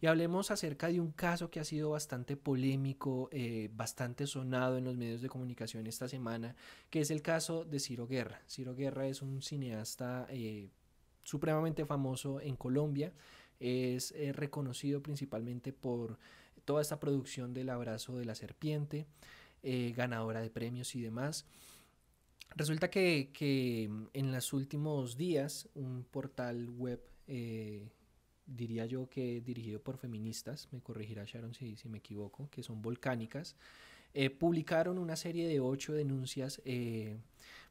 Y hablemos acerca de un caso que ha sido bastante polémico, bastante sonado en los medios de comunicación esta semana, que es el caso de Ciro Guerra. Ciro Guerra es un cineasta supremamente famoso en Colombia, es reconocido principalmente por toda esta producción del Abrazo de la Serpiente, ganadora de premios y demás. Resulta que en los últimos días un portal web, diría yo que dirigido por feministas, me corregirá Sharon si me equivoco, que son volcánicas, publicaron una serie de 8 denuncias,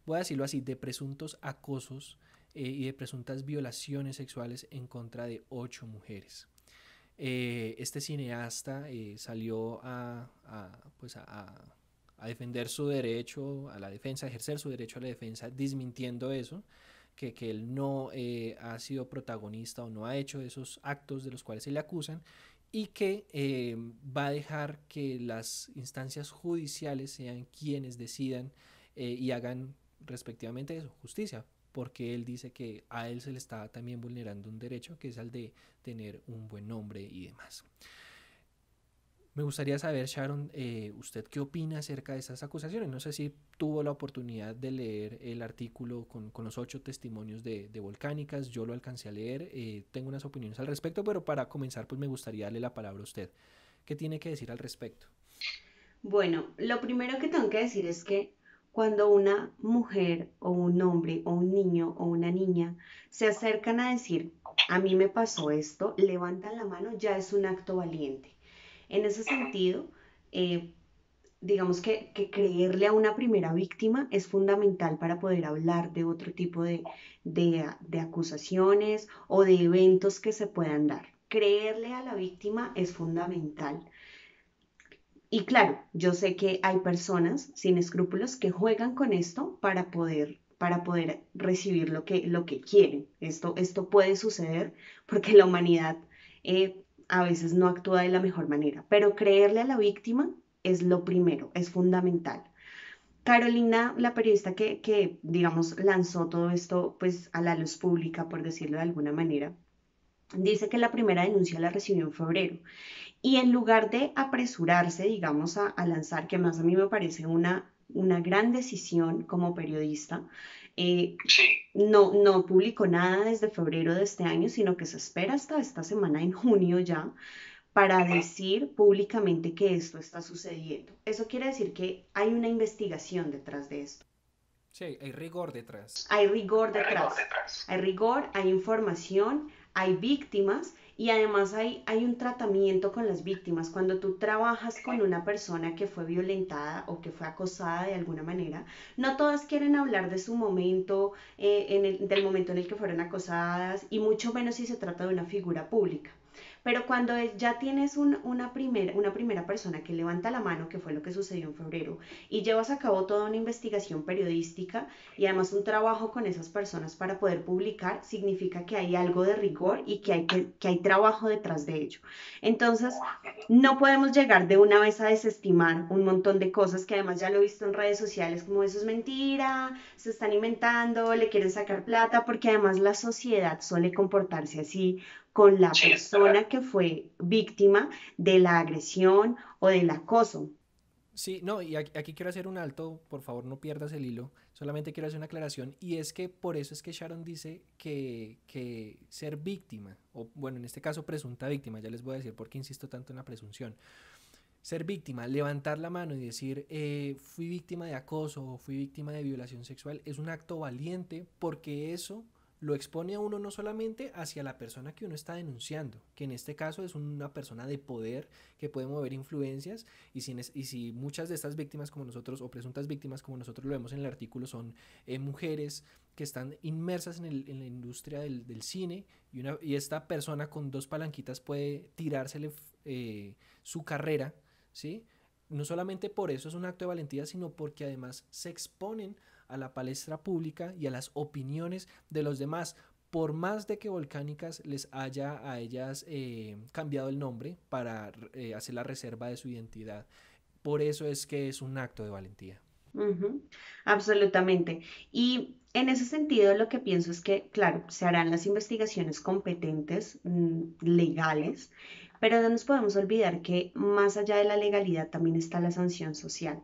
voy a decirlo así, de presuntos acosos y de presuntas violaciones sexuales en contra de 8 mujeres. Este cineasta salió a defender su derecho a la defensa, a ejercer su derecho a la defensa, desmintiendo eso, que él no ha sido protagonista o no ha hecho esos actos de los cuales se le acusan y que va a dejar que las instancias judiciales sean quienes decidan y hagan respectivamente eso, justicia, porque él dice que a él se le está también vulnerando un derecho que es el de tener un buen nombre y demás. Me gustaría saber, Sharon, ¿usted qué opina acerca de esas acusaciones? No sé si tuvo la oportunidad de leer el artículo con los 8 testimonios de Volcánicas, yo lo alcancé a leer, tengo unas opiniones al respecto, pero para comenzar pues me gustaría darle la palabra a usted. ¿Qué tiene que decir al respecto? Bueno, lo primero que tengo que decir es que cuando una mujer o un hombre o un niño o una niña se acercan a decir, a mí me pasó esto, levantan la mano, ya es un acto valiente. En ese sentido, eh, digamos que creerle a una primera víctima es fundamental para poder hablar de otro tipo de acusaciones o de eventos que se puedan dar. Creerle a la víctima es fundamental. Y claro, yo sé que hay personas sin escrúpulos que juegan con esto para poder recibir lo que quieren. Esto puede suceder porque la humanidad a veces no actúa de la mejor manera, pero creerle a la víctima es lo primero, es fundamental. Carolina, la periodista digamos, lanzó todo esto pues a la luz pública, por decirlo de alguna manera, dice que la primera denuncia la recibió en febrero y en lugar de apresurarse, digamos, a lanzar, que más a mí me parece una gran decisión como periodista, no publicó nada desde febrero de este año, sino que se espera hasta esta semana en junio ya para decir públicamente que esto está sucediendo. Eso quiere decir que hay una investigación detrás de esto. Sí, hay rigor detrás. Hay rigor detrás, hay rigor, hay información, hay víctimas y además hay un tratamiento con las víctimas. Cuando tú trabajas con una persona que fue violentada o que fue acosada de alguna manera, no todas quieren hablar de su momento, del momento en el que fueron acosadas y mucho menos si se trata de una figura pública. Pero cuando ya tienes una primera persona que levanta la mano, que fue lo que sucedió en febrero, y llevas a cabo toda una investigación periodística, y además un trabajo con esas personas para poder publicar, significa que hay algo de rigor y que hay trabajo detrás de ello. Entonces, no podemos llegar de una vez a desestimar un montón de cosas que además ya lo he visto en redes sociales como eso es mentira, se están inventando, le quieren sacar plata, porque además la sociedad suele comportarse así con la persona que fue víctima de la agresión o del acoso. Sí, no, y aquí quiero hacer un alto, por favor no pierdas el hilo, solamente quiero hacer una aclaración, y es que por eso es que Sharon dice que ser víctima, o bueno, en este caso presunta víctima, ya les voy a decir por qué insisto tanto en la presunción, ser víctima, levantar la mano y decir fui víctima de acoso o fui víctima de violación sexual, es un acto valiente porque eso lo expone a uno no solamente hacia la persona que uno está denunciando, que en este caso es una persona de poder que puede mover influencias y si muchas de estas víctimas como nosotros o presuntas víctimas como nosotros lo vemos en el artículo son mujeres que están inmersas en la industria del cine y esta persona con 2 palanquitas puede tirársele su carrera, ¿sí? No solamente por eso es un acto de valentía, sino porque además se exponen a la palestra pública y a las opiniones de los demás. Por más de que Volcánicas les haya a ellas cambiado el nombre para hacer la reserva de su identidad. Por eso es que es un acto de valentía. Ujú, absolutamente. Y en ese sentido, lo que pienso es que, claro, se harán las investigaciones competentes, legales, Pero no nos podemos olvidar que más allá de la legalidad también está la sanción social.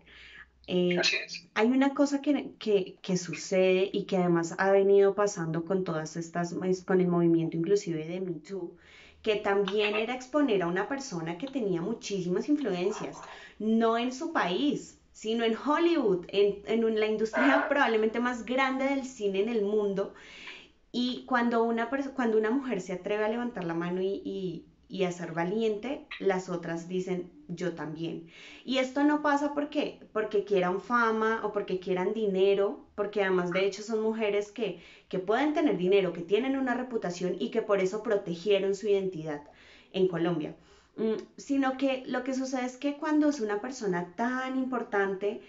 Así es. Hay una cosa que sucede y que además ha venido pasando con todas estas, con el movimiento inclusive de Me Too, que también era exponer a una persona que tenía muchísimas influencias, no en su país, sino en Hollywood, la industria probablemente más grande del cine en el mundo, y cuando una mujer se atreve a levantar la mano y a ser valiente, las otras dicen yo también. Y esto no pasa porque quieran fama o porque quieran dinero, porque además de hecho son mujeres que pueden tener dinero, que tienen una reputación y que por eso protegieron su identidad en Colombia. Sino que lo que sucede es que cuando es una persona tan importante,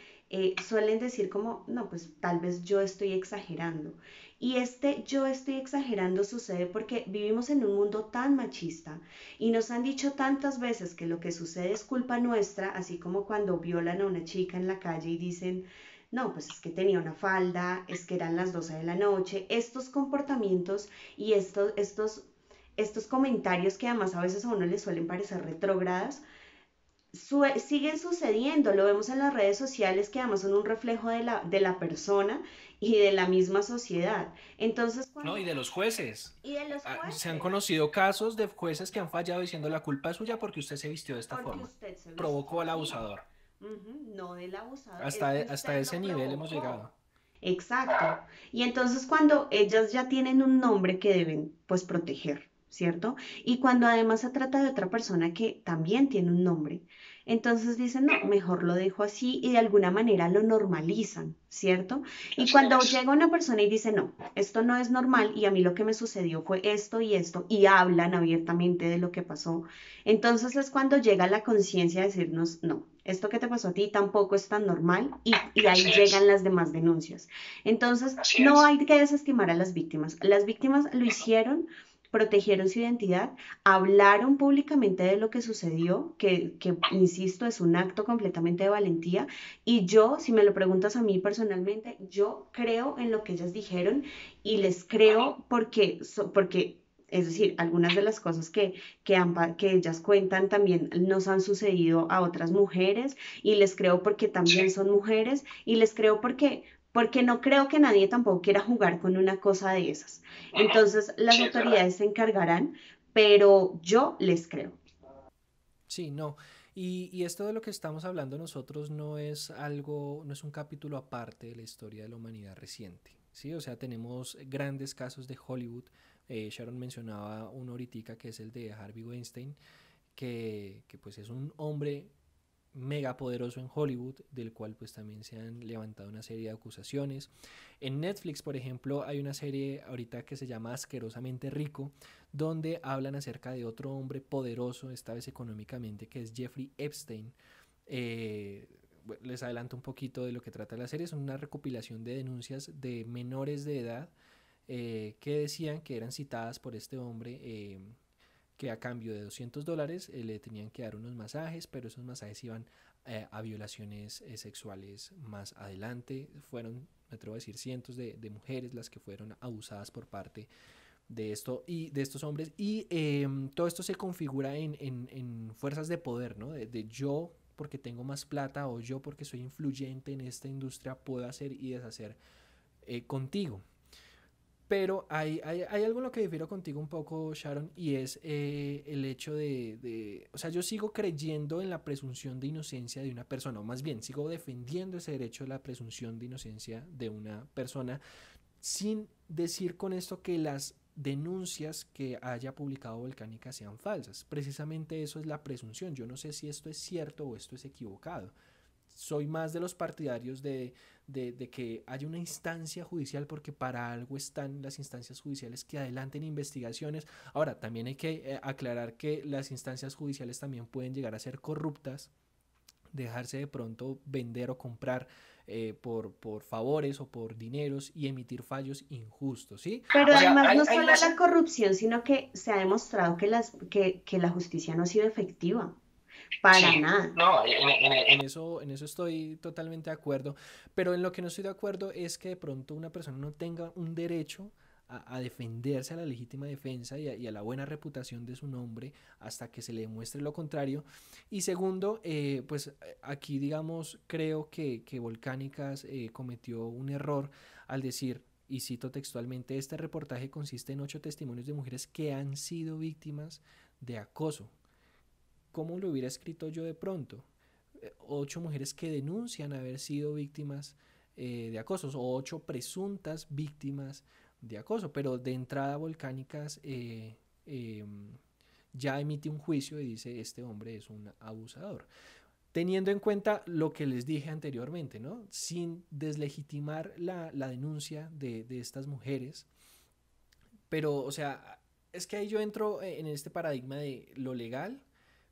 suelen decir como, no, pues tal vez yo estoy exagerando. Y este yo estoy exagerando sucede porque vivimos en un mundo tan machista y nos han dicho tantas veces que lo que sucede es culpa nuestra, así como cuando violan a una chica en la calle y dicen, no, pues es que tenía una falda, es que eran las 12 de la noche. Estos comportamientos y estos comentarios que además a veces a uno le suelen parecer retrógradas, siguen sucediendo, lo vemos en las redes sociales que además son un reflejo de la persona y de la misma sociedad. Entonces, No, y de los jueces. y de los Se han jueces, conocido casos de jueces que han fallado diciendo la culpa es suya porque usted se vistió de esta porque forma. usted se vistió Provocó al así. abusador. No del abusador, es que Hasta usted lo ese nivel hemos provocó. llegado. Exacto. Y entonces cuando ellas ya tienen un nombre que deben pues proteger, ¿cierto? Y cuando además se trata de otra persona que también tiene un nombre, entonces dicen, no, mejor lo dejo así y de alguna manera lo normalizan, ¿cierto? Y Así cuando es. llega una persona y dice, no, esto no es normal y a mí lo que me sucedió fue esto y hablan abiertamente de lo que pasó, entonces es cuando llega la conciencia de decirnos, no, esto que te pasó a ti tampoco es tan normal y ahí Así llegan es. las demás denuncias. Entonces, Así no es. hay que desestimar a las víctimas. Las víctimas lo hicieron, protegieron su identidad, hablaron públicamente de lo que sucedió, que insisto, es un acto completamente de valentía. Y yo, si me lo preguntas a mí personalmente, yo creo en lo que ellas dijeron y les creo porque es decir, algunas de las cosas que ellas cuentan también nos han sucedido a otras mujeres y les creo porque también Sí, son mujeres y les creo porque no creo que nadie tampoco quiera jugar con una cosa de esas. Entonces las sí, es verdad. autoridades se encargarán, pero yo les creo. Sí, no. Y esto de lo que estamos hablando nosotros no es algo, no es un capítulo aparte de la historia de la humanidad reciente. Sí, o sea, tenemos grandes casos de Hollywood. Sharon mencionaba uno ahorita que es el de Harvey Weinstein, que pues es un hombre mega poderoso en Hollywood, del cual pues también se han levantado una serie de acusaciones. En Netflix, por ejemplo, hay una serie ahorita que se llama Asquerosamente Rico, donde hablan acerca de otro hombre poderoso, esta vez económicamente, que es Jeffrey Epstein. Les adelanto un poquito de lo que trata la serie. Es una recopilación de denuncias de menores de edad que decían que eran citadas por este hombre que a cambio de $200 le tenían que dar unos masajes, pero esos masajes iban a violaciones sexuales más adelante. Fueron, me atrevo a decir, cientos de mujeres las que fueron abusadas por parte de esto y de estos hombres. Y todo esto se configura en fuerzas de poder, ¿no? De yo porque tengo más plata o yo porque soy influyente en esta industria puedo hacer y deshacer contigo. Pero hay algo en lo que difiero contigo un poco, Sharon, y es el hecho o sea, yo sigo creyendo en la presunción de inocencia de una persona, o más bien, sigo defendiendo ese derecho de la presunción de inocencia de una persona, sin decir con esto que las denuncias que haya publicado Volcánica sean falsas. Precisamente eso es la presunción. Yo no sé si esto es cierto o esto es equivocado. Soy más de los partidarios de que haya una instancia judicial porque para algo están las instancias judiciales que adelanten investigaciones. Ahora, también hay que aclarar que las instancias judiciales también pueden llegar a ser corruptas, dejarse de pronto vender o comprar por favores o por dineros y emitir fallos injustos, ¿sí? Pero O sea, además no Hay solo una... la corrupción, sino que se ha demostrado que la justicia no ha sido efectiva, para Sí, nada. no, en eso estoy totalmente de acuerdo, pero en lo que no estoy de acuerdo es que de pronto una persona no tenga un derecho a defenderse, a la legítima defensa y a la buena reputación de su nombre hasta que se le demuestre lo contrario. Y segundo, pues aquí digamos, creo que Volcánicas cometió un error al decir, y cito textualmente, este reportaje consiste en 8 testimonios de mujeres que han sido víctimas de acoso. ¿Cómo lo hubiera escrito yo de pronto? 8 mujeres que denuncian haber sido víctimas de acosos, o 8 presuntas víctimas de acoso, pero de entrada Volcánicas ya emite un juicio y dice este hombre es un abusador. Teniendo en cuenta lo que les dije anteriormente, ¿no? Sin deslegitimar la denuncia de estas mujeres, pero, o sea, es que ahí yo entro en este paradigma de lo legal,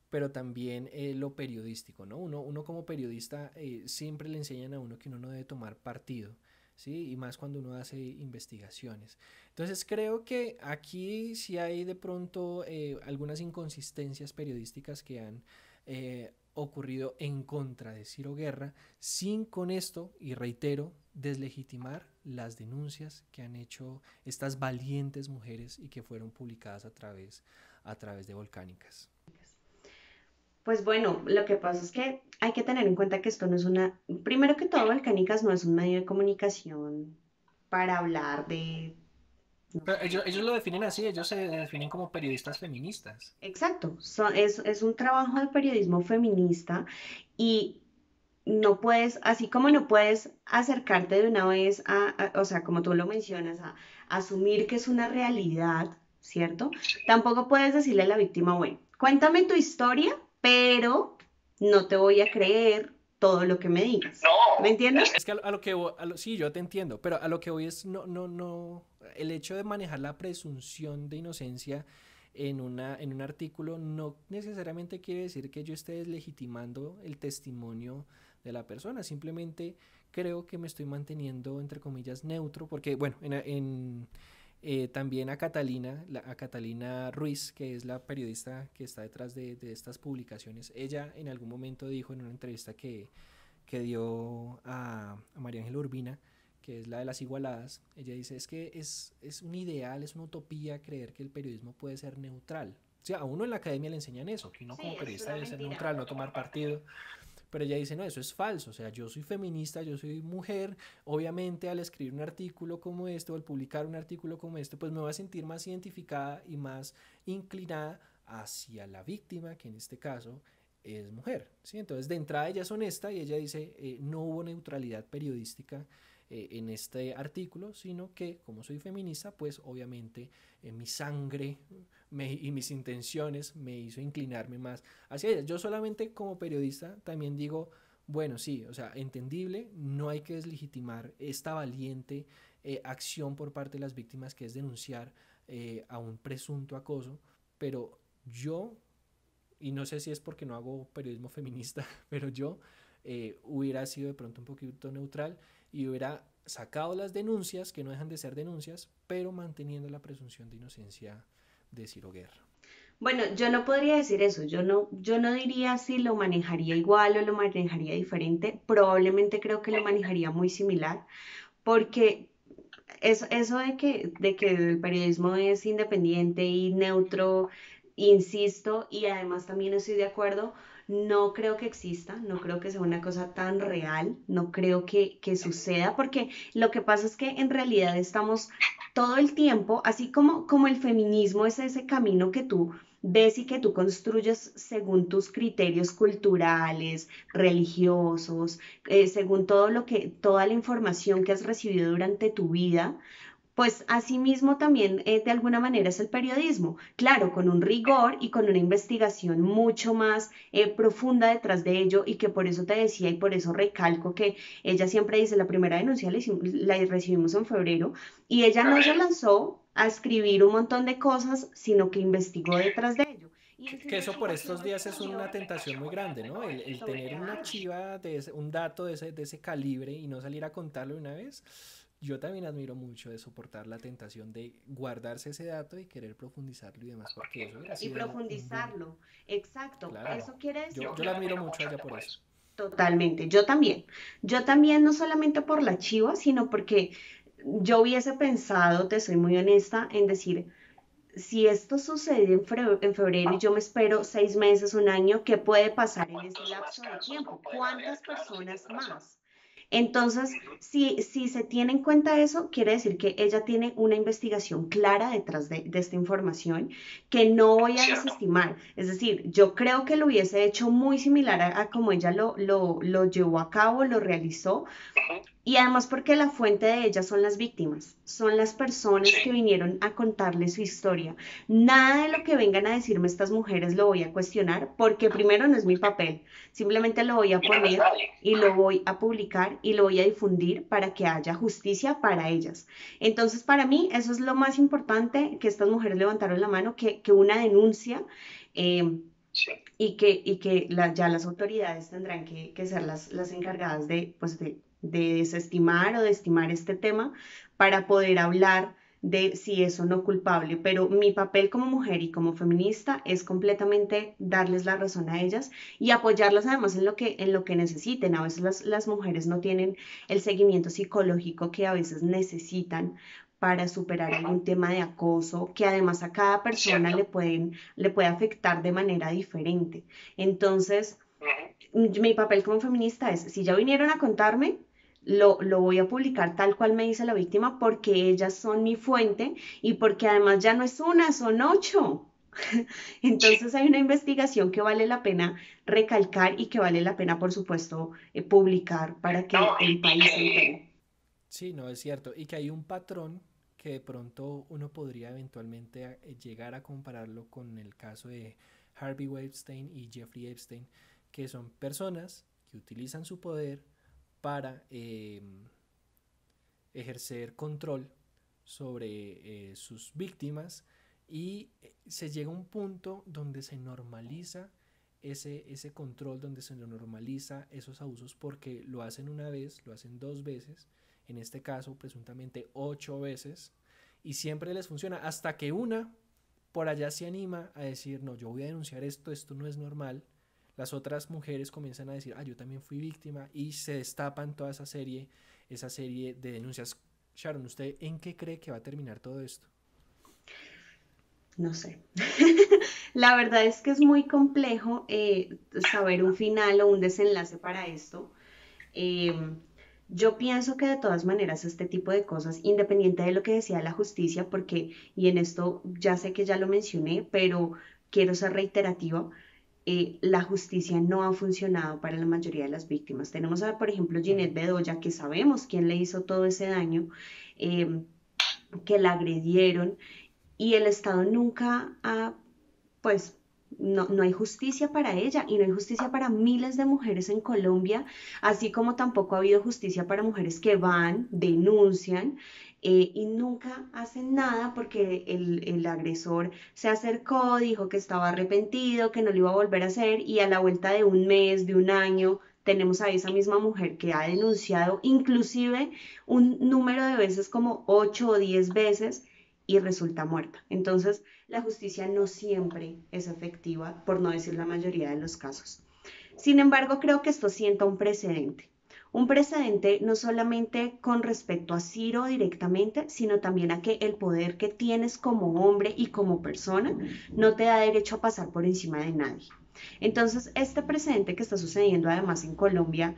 pero también lo periodístico, ¿no? Uno como periodista siempre le enseñan a uno que uno no debe tomar partido, ¿sí? Y más cuando uno hace investigaciones. Entonces creo que aquí sí hay de pronto algunas inconsistencias periodísticas que han ocurrido en contra de Ciro Guerra, sin con esto, y reitero, deslegitimar las denuncias que han hecho estas valientes mujeres y que fueron publicadas a través de Volcánicas. Pues bueno, lo que pasa es que hay que tener en cuenta que esto no es una, primero que todo, Volcánicas no es un medio de comunicación para hablar de, no Pero sé. ellos lo definen así, ellos se definen como periodistas feministas. Exacto, es un trabajo de periodismo feminista y no puedes, así como no puedes acercarte de una vez o sea, como tú lo mencionas, a asumir que es una realidad, ¿cierto? Sí. Tampoco puedes decirle a la víctima, bueno, cuéntame tu historia, pero no te voy a creer todo lo que me digas. ¿Me No, entiendes? Es que a lo que voy, sí, yo te entiendo, pero a lo que voy es no, el hecho de manejar la presunción de inocencia en un artículo no necesariamente quiere decir que yo esté deslegitimando el testimonio de la persona, simplemente creo que me estoy manteniendo, entre comillas, neutro, porque, bueno, también a Catalina Ruiz, que es la periodista que está detrás de estas publicaciones, ella en algún momento dijo en una entrevista que dio a María Ángela Urbina, que es la de las igualadas, ella dice, es que es un ideal, es una utopía creer que el periodismo puede ser neutral. O sea, a uno en la academia le enseñan eso, que uno Sí, como eso es periodista una debe ser mentira. neutral, no tomar partido. Pero ella dice, no, eso es falso, o sea, yo soy feminista, yo soy mujer, obviamente al escribir un artículo como este o al publicar un artículo como este, pues me voy a sentir más identificada y más inclinada hacia la víctima, que en este caso es mujer, ¿sí? Entonces, de entrada ella es honesta y ella dice, no hubo neutralidad periodística en este artículo, sino que como soy feminista, pues obviamente mi sangre y mis intenciones me hizo inclinarme más hacia ella. Yo solamente como periodista también digo, bueno, sí, o sea, entendible, no hay que deslegitimar esta valiente acción por parte de las víctimas que es denunciar a un presunto acoso, pero yo, y no sé si es porque no hago periodismo feminista, pero yo hubiera sido de pronto un poquito neutral y hubiera sacado las denuncias, que no dejan de ser denuncias, pero manteniendo la presunción de inocencia de Ciro Guerra. Bueno, yo no podría decir eso, yo no diría si lo manejaría igual o lo manejaría diferente, probablemente creo que lo manejaría muy similar, porque eso de que el periodismo es independiente y neutro, insisto, y además también estoy de acuerdo, no creo que exista, no creo que sea una cosa tan real, no creo que suceda, porque lo que pasa es que en realidad estamos todo el tiempo, así como el feminismo es ese camino que tú ves y que tú construyes según tus criterios culturales, religiosos, según todo toda la información que has recibido durante tu vida, pues asimismo también de alguna manera es el periodismo, claro, con un rigor y con una investigación mucho más profunda detrás de ello y que por eso te decía y por eso recalco que ella siempre dice, la primera denuncia la recibimos en febrero y ella no se lanzó a escribir un montón de cosas, sino que investigó detrás de ello. Y en su Que eso por investigación estos días es descubrió una tentación muy grande, ¿no? El tener una total. chiva, un dato de ese calibre y no salir a contarlo de una vez. Yo también admiro mucho de soportar la tentación de guardarse ese dato y querer profundizarlo y demás, porque eso hubiera Y sido un boom. profundizarlo, exacto. Claro, Eso quiere decir yo la admiro mucho a ella por eso. totalmente. Yo también. Yo también, no solamente por la chiva, sino porque yo hubiese pensado, te soy muy honesta, en decir, si esto sucede en febrero y yo me espero 6 meses, un año, ¿qué puede pasar en ese lapso de tiempo? ¿Cuántas personas más? Entonces, si se tiene en cuenta eso, quiere decir que ella tiene una investigación clara detrás de esta información que no voy a desestimar. Es decir, yo creo que lo hubiese hecho muy similar a como ella lo llevó a cabo, lo realizó, y además porque la fuente de ellas son las víctimas, son las personas que vinieron a contarle su historia. Nada de lo que vengan a decirme estas mujeres lo voy a cuestionar porque primero no es mi papel, simplemente lo voy a poner y lo voy a publicar y lo voy a difundir para que haya justicia para ellas. Entonces, para mí eso es lo más importante, que estas mujeres levantaron la mano, que una denuncia. eh, ya las autoridades tendrán que ser las encargadas de desestimar o de estimar este tema para poder hablar de si es o no culpable. Pero mi papel como mujer y como feminista es completamente darles la razón a ellas y apoyarlas además en lo que necesiten. A veces las mujeres no tienen el seguimiento psicológico que a veces necesitan para superar algún tema de acoso, que además a cada persona le puede afectar de manera diferente. Entonces, mi papel como feminista es, si ya vinieron a contarme, lo voy a publicar tal cual me dice la víctima porque ellas son mi fuente y porque además ya no es una, son 8. Entonces hay una investigación que vale la pena recalcar y que vale la pena, por supuesto, publicar para que el país se entere. Sí, no, es cierto. Y que hay un patrón que de pronto uno podría eventualmente llegar a compararlo con el caso de Harvey Weinstein y Jeffrey Epstein, que son personas que utilizan su poder para ejercer control sobre sus víctimas y se llega a un punto donde se normaliza ese control, donde se normaliza esos abusos porque lo hacen una vez, lo hacen 2 veces, en este caso presuntamente 8 veces, y siempre les funciona hasta que una por allá se anima a decir, no, yo voy a denunciar esto, esto no es normal. Las otras mujeres comienzan a decir, yo también fui víctima, y se destapan toda esa serie de denuncias. Sharon, ¿usted en qué cree que va a terminar todo esto? No sé. La verdad es que es muy complejo saber un final o un desenlace para esto. Em, yo pienso que de todas maneras este tipo de cosas, independiente de lo que decía la justicia, porque, y en esto ya sé que ya lo mencioné, pero quiero ser reiterativa, la justicia no ha funcionado para la mayoría de las víctimas. Tenemos a, por ejemplo, Ginette Uh-huh. Bedoya, que sabemos quién le hizo todo ese daño, em, que la agredieron y el Estado nunca ha, pues, no hay justicia para ella y no hay justicia para miles de mujeres en Colombia, así como tampoco ha habido justicia para mujeres que van, denuncian y nunca hacen nada porque el agresor se acercó, dijo que estaba arrepentido, que no lo iba a volver a hacer y a la vuelta de un mes, de un año, tenemos a esa misma mujer que ha denunciado inclusive un número de veces como 8 o 10 veces y resulta muerta. Entonces, la justicia no siempre es efectiva, por no decir la mayoría de los casos. Sin embargo, creo que esto sienta un precedente no solamente con respecto a Ciro directamente, sino también a que el poder que tienes como hombre y como persona no te da derecho a pasar por encima de nadie. Entonces, este precedente que está sucediendo además en Colombia,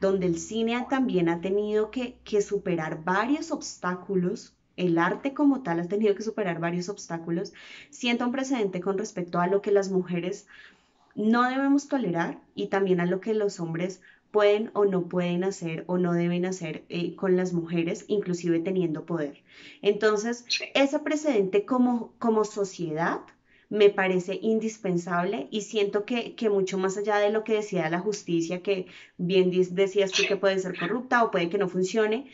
donde el cine también ha tenido que superar varios obstáculos, el arte como tal ha tenido que superar varios obstáculos, sienta un precedente con respecto a lo que las mujeres no debemos tolerar y también a lo que los hombres pueden o no pueden hacer o no deben hacer con las mujeres, inclusive teniendo poder. Entonces, ese precedente como sociedad me parece indispensable y siento que mucho más allá de lo que decía la justicia, que bien decías tú que puede ser corrupta o puede que no funcione,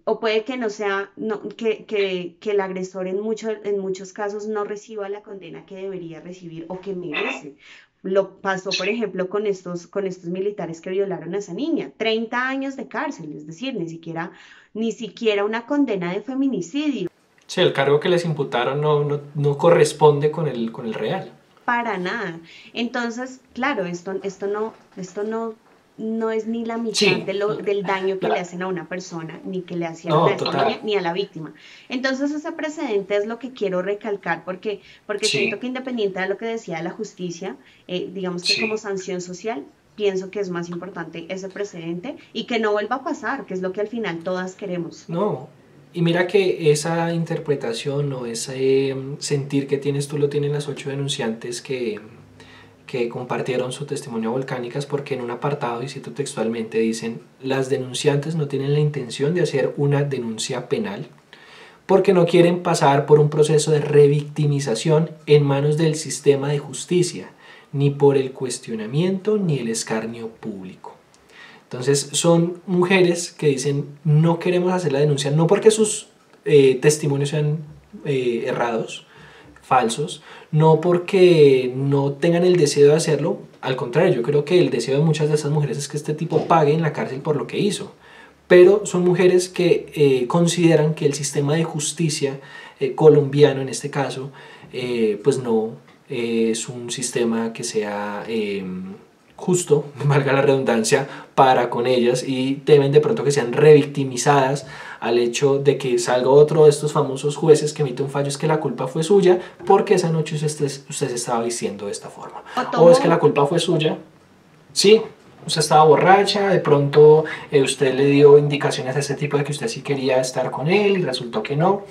o puede que no sea, no, que el agresor en muchos casos no reciba la condena que debería recibir o que merece. Lo pasó, por ejemplo, con estos militares que violaron a esa niña. 30 años de cárcel, es decir, ni siquiera una condena de feminicidio. Sí, el cargo que les imputaron no corresponde con el real. Para nada. Entonces, claro, esto no no es ni la mitad Sí, del daño que le la- hacen a una persona, ni que le hicieron a no, esta niña, total, ni a la víctima. Entonces ese precedente es lo que quiero recalcar porque siento sí, que independiente de lo que decía la justicia, digamos que como sí. sanción social, pienso que es más importante ese precedente y que no vuelva a pasar, que es lo que al final todas queremos. No, y mira que esa interpretación o ese sentir que tienes tú lo tienen las 8 denunciantes que compartieron su testimonio a Volcánicas porque en un apartado, y cito textualmente, dicen, las denunciantes no tienen la intención de hacer una denuncia penal porque no quieren pasar por un proceso de revictimización en manos del sistema de justicia, ni por el cuestionamiento ni el escarnio público. Entonces son mujeres que dicen no queremos hacer la denuncia, no porque sus testimonios sean errados, falsos, no porque no tengan el deseo de hacerlo, al contrario, yo creo que el deseo de muchas de esas mujeres es que este tipo pague en la cárcel por lo que hizo, pero son mujeres que consideran que el sistema de justicia colombiano en este caso, pues no es un sistema que sea justo, valga la redundancia, para con ellas y temen de pronto que sean revictimizadas al hecho de que salga otro de estos famosos jueces que emite un fallo es que la culpa fue suya porque esa noche usted se estaba vistiendo de esta forma. O O es tomó, que la culpa fue suya, sí, usted estaba borracha, de pronto usted le dio indicaciones a ese tipo de que usted sí quería estar con él y resultó que no.